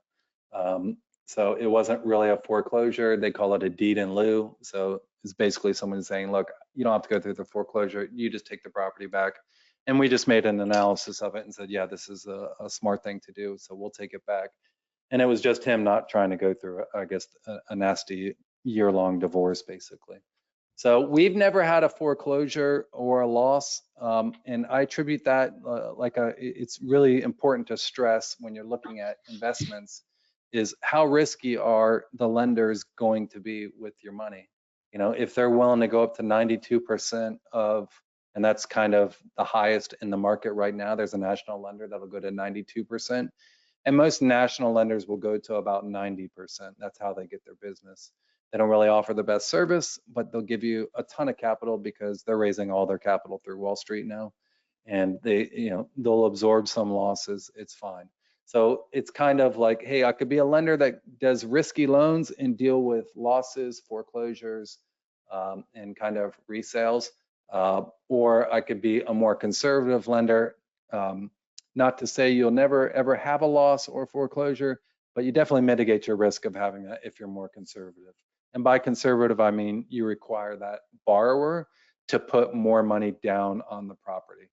So it wasn't really a foreclosure. They call it a deed in lieu. So it's basically someone saying, look, you don't have to go through the foreclosure. You just take the property back. And we just made an analysis of it and said, yeah, this is a smart thing to do. So we'll take it back. And it was just him not trying to go through, I guess, a nasty year-long divorce, basically. So we've never had a foreclosure or a loss, and I attribute that it's really important to stress when you're looking at investments is how risky are the lenders going to be with your money? You know, if they're willing to go up to 92% of, and that's kind of the highest in the market right now. There's a national lender that'll go to 92%, and most national lenders will go to about 90%. That's how they get their business. They don't really offer the best service, but they'll give you a ton of capital because they're raising all their capital through Wall Street now, and they'll absorb some losses. It's fine. So it's kind of like, hey, I could be a lender that does risky loans and deal with losses, foreclosures, and kind of resales, or I could be a more conservative lender. Not to say you'll never ever have a loss or foreclosure, but you definitely mitigate your risk of having that if you're more conservative. And by conservative, I mean you require that borrower to put more money down on the property.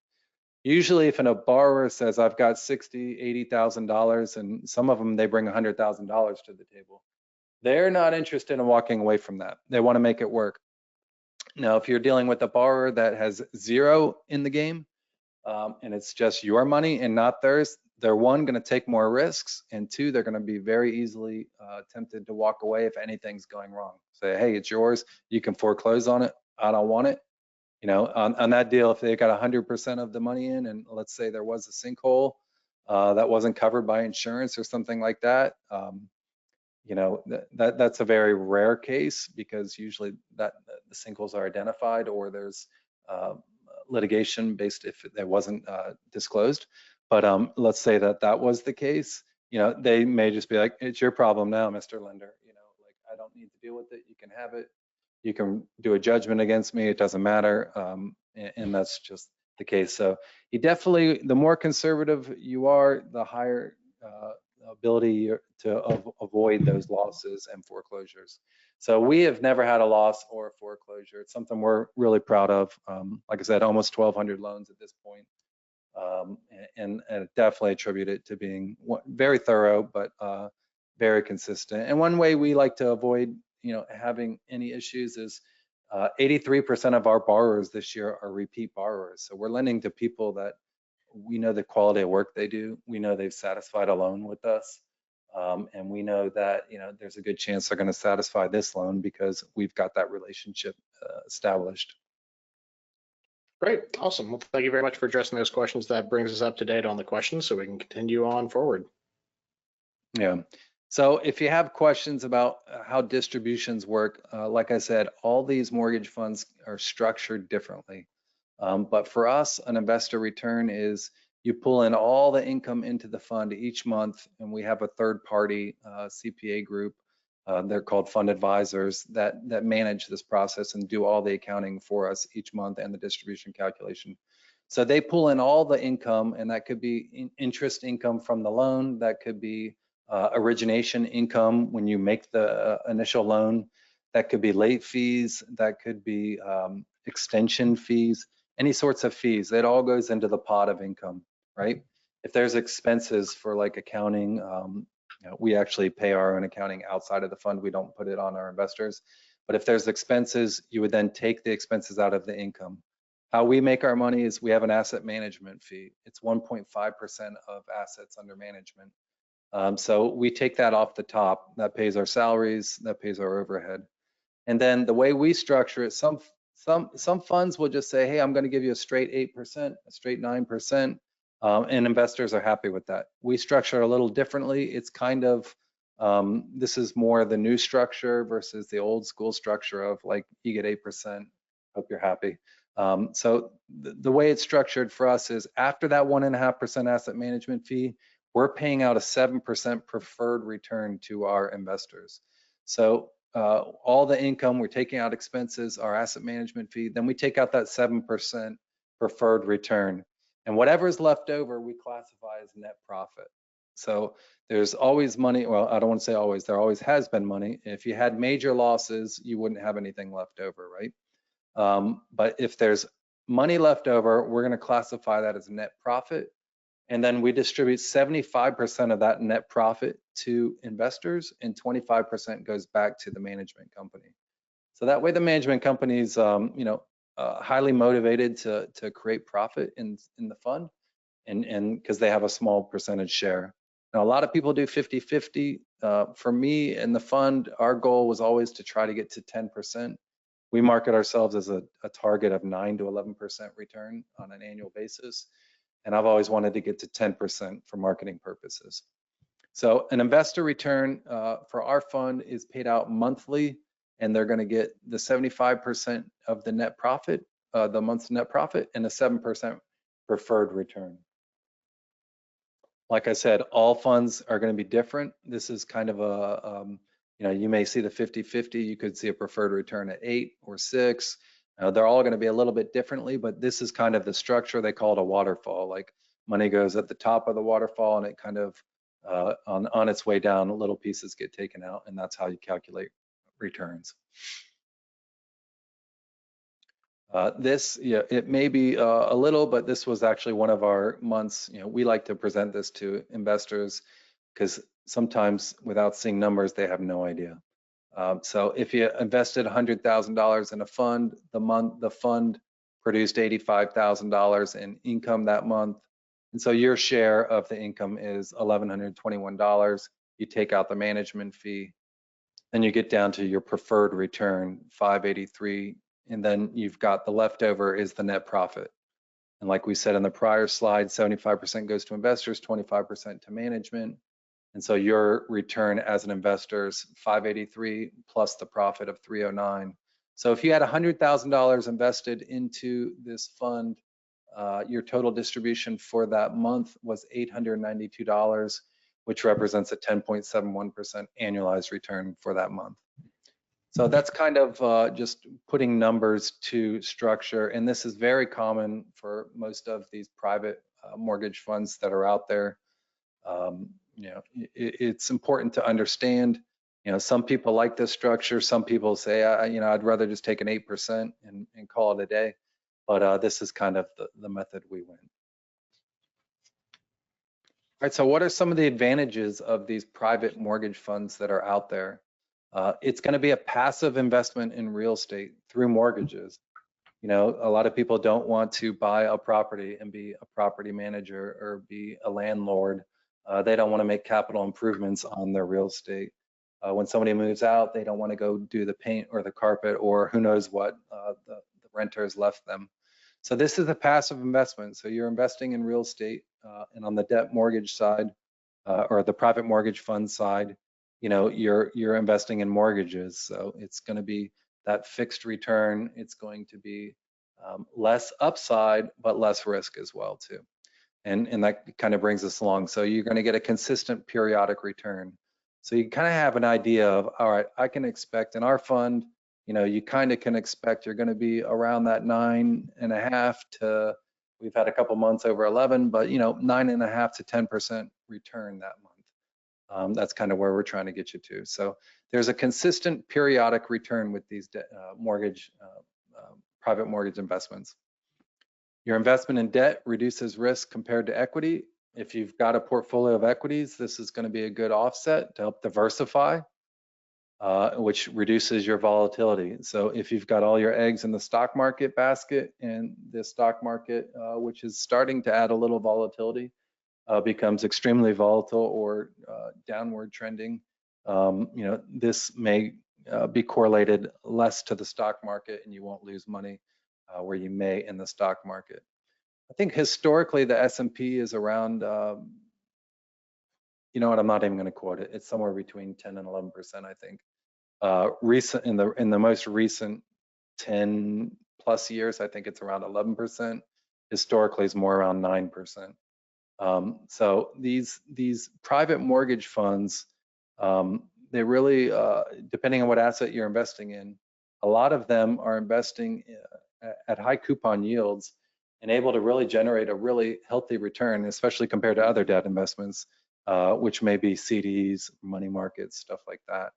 Usually if a borrower says, I've got $60,000, $80,000, and some of them, they bring $100,000 to the table, they're not interested in walking away from that. They want to make it work. Now, if you're dealing with a borrower that has zero in the game, and it's just your money and not theirs, they're one, going to take more risks, and two, they're going to be very easily tempted to walk away if anything's going wrong. Say, hey, it's yours. You can foreclose on it. I don't want it. You know, on that deal, if they got 100% of the money in, and let's say there was a sinkhole that wasn't covered by insurance or something like that, you know, that's a very rare case because usually the sinkholes are identified or there's litigation based if that wasn't disclosed. But let's say that was the case, you know, they may just be like, it's your problem now, Mr. Lender. You know, like, I don't need to deal with it. You can have it. You can do a judgment against me. It doesn't matter. And that's just the case. So you definitely, the more conservative you are, the higher ability to avoid those losses and foreclosures. So we have never had a loss or a foreclosure. It's something we're really proud of. Like I said, almost 1,200 loans at this point. And definitely attribute it to being very thorough, but very consistent. And one way we like to avoid, you know, having any issues is 83% of our borrowers this year are repeat borrowers. So we're lending to people that we know the quality of work they do. We know they've satisfied a loan with us. And we know that, you know, there's a good chance they're going to satisfy this loan because we've got that relationship established. Great, awesome. Well, thank you very much for addressing those questions. That brings us up to date on the questions so we can continue on forward. Yeah. So if you have questions about how distributions work, like I said, all these mortgage funds are structured differently. But for us, an investor return is you pull in all the income into the fund each month, and we have a third-party CPA group. They're called fund advisors that manage this process and do all the accounting for us each month and the distribution calculation. So they pull in all the income, and that could be interest income from the loan, that could be origination income when you make the initial loan, that could be late fees, that could be extension fees, any sorts of fees. It all goes into the pot of income, right? If there's expenses for like accounting, you know, we actually pay our own accounting outside of the fund. We don't put it on our investors. But if there's expenses, you would then take the expenses out of the income. How we make our money is we have an asset management fee. It's 1.5% of assets under management. So we take that off the top. That pays our salaries, that pays our overhead. And then the way we structure it, some funds will just say, hey, I'm going to give you a straight 8%, a straight 9%, and investors are happy with that. We structure a little differently. It's kind of, this is more the new structure versus the old school structure of like, you get 8%, hope you're happy. So the way it's structured for us is after that 1.5% asset management fee, we're paying out a 7% preferred return to our investors. So all the income, we're taking out expenses, our asset management fee, then we take out that 7% preferred return. And whatever's left over, we classify as net profit. So there's always money. Well, I don't want to say always, there always has been money. If you had major losses, you wouldn't have anything left over, right? But if there's money left over, we're going to classify that as net profit. And then we distribute 75% of that net profit to investors, and 25% goes back to the management company. So that way the management company is highly motivated to create profit in the fund, and because they have a small percentage share. Now, a lot of people do 50-50. For me and the fund, our goal was always to try to get to 10%. We market ourselves as a target of 9 to 11% return on an annual basis. And I've always wanted to get to 10% for marketing purposes. So an investor return for our fund is paid out monthly, and they're going to get the 75% of the net profit, the month's net profit, and a 7% preferred return. Like I said, all funds are going to be different. This is kind of a, you may see the 50-50, you could see a preferred return at 8 or 6. They're all going to be a little bit differently, but this is kind of the structure. They call it a waterfall. Like money goes at the top of the waterfall, and it kind of on its way down, little pieces get taken out, and that's how you calculate returns. It may be a little, but this was actually one of our months. We like to present this to investors because sometimes without seeing numbers, they have no idea. So if you invested $100,000 in a fund, the fund produced $85,000 in income that month. And so your share of the income is $1,121. You take out the management fee, and you get down to your preferred return, $583. And then you've got the leftover is the net profit. And like we said in the prior slide, 75% goes to investors, 25% to management. And so your return as an investor is $583 plus the profit of $309. So if you had $100,000 invested into this fund, your total distribution for that month was $892, which represents a 10.71% annualized return for that month. So that's kind of just putting numbers to structure, and this is very common for most of these private mortgage funds that are out there. It's important to understand. Some people like this structure. Some people say, I'd rather just take an 8% and call it a day. But this is kind of the method we went. All right. So what are some of the advantages of these private mortgage funds that are out there? It's going to be a passive investment in real estate through mortgages. A lot of people don't want to buy a property and be a property manager or be a landlord. They don't want to make capital improvements on their real estate. When somebody moves out, they don't want to go do the paint or the carpet or who knows what the renter has left them. So this is a passive investment. So you're investing in real estate, and on the debt mortgage side or the private mortgage fund side, you're investing in mortgages. So it's going to be that fixed return. It's going to be less upside, but less risk as well too. And that kind of brings us along. So you're going to get a consistent periodic return. So you kind of have an idea of, all right, I can expect in our fund, you kind of can expect you're going to be around that 9.5 to, we've had a couple months over 11, but 9.5 to 10% return that month. That's kind of where we're trying to get you to. So there's a consistent periodic return with these private mortgage investments. Your investment in debt reduces risk compared to equity. If you've got a portfolio of equities, this is going to be a good offset to help diversify, which reduces your volatility. So if you've got all your eggs in the stock market basket, and the stock market, which is starting to add a little volatility, becomes extremely volatile or downward trending, this may be correlated less to the stock market, and you won't lose money where you may in the stock market. I think historically the S&P is around, you know what, I'm not even going to quote it. It's somewhere between 10 and 11%, I think. In the most recent 10 plus years, I think it's around 11%. Historically, it's more around 9%. So these private mortgage funds, they really, depending on what asset you're investing in, a lot of them are investing at high coupon yields and able to really generate a really healthy return, especially compared to other debt investments. which may be CDs, money markets, stuff like that.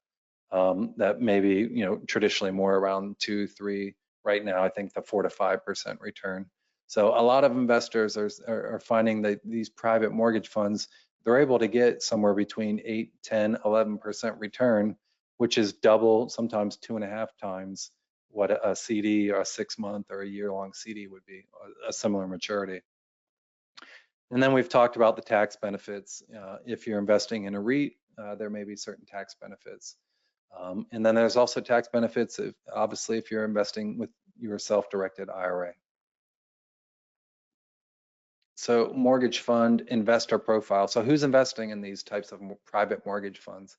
That may be, traditionally more around 2, 3. Right now, I think the 4 to 5% return. So a lot of investors are finding that these private mortgage funds, they're able to get somewhere between 8, 10, 11% return, which is double, sometimes 2.5 times what a CD or a 6-month or a year-long CD would be, a similar maturity. And then we've talked about the tax benefits. If you're investing in a REIT, there may be certain tax benefits. And then there's also tax benefits, obviously, if you're investing with your self-directed IRA. So mortgage fund investor profile. So who's investing in these types of private mortgage funds?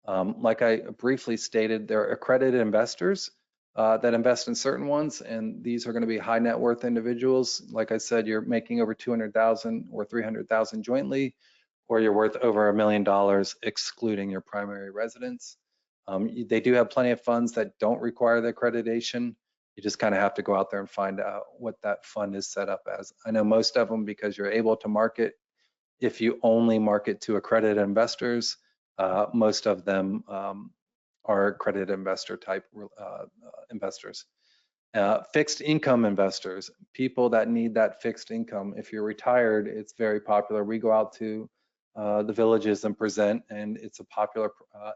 Like I briefly stated, there are accredited investors that invest in certain ones, and these are going to be high net worth individuals. Like I said, you're making over 200,000 or 300,000 jointly, or you're worth over $1 million excluding your primary residence. They do have plenty of funds that don't require the accreditation. You just kind of have to go out there and find out what that fund is set up as. I know most of them, because you're able to market, if you only market to accredited investors, most of them are accredited investor type investors. Fixed income investors, people that need that fixed income. If you're retired, it's very popular. We go out to the villages and present, and it's a popular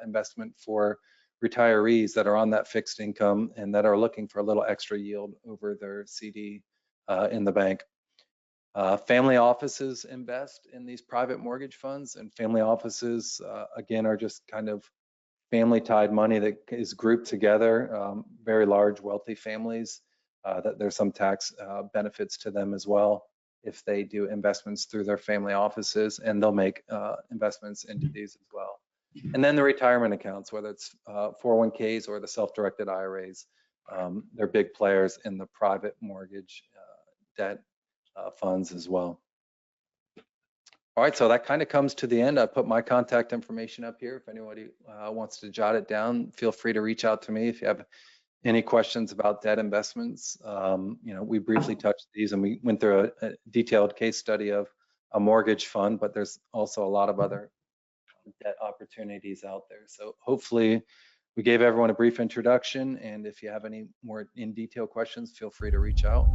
investment for retirees that are on that fixed income and that are looking for a little extra yield over their CD in the bank. Family offices invest in these private mortgage funds, and family offices, again, are just kind of family tied money that is grouped together, very large wealthy families, that there's some tax benefits to them as well if they do investments through their family offices, and they'll make investments into these as well. And then the retirement accounts, whether it's 401ks or the self-directed IRAs, they're big players in the private mortgage debt funds as well. All right, so that kind of comes to the end. I put my contact information up here. If anybody wants to jot it down, feel free to reach out to me if you have any questions about debt investments. We briefly touched these, and we went through a detailed case study of a mortgage fund, but there's also a lot of other debt opportunities out there. So hopefully we gave everyone a brief introduction, and if you have any more in detail questions, feel free to reach out.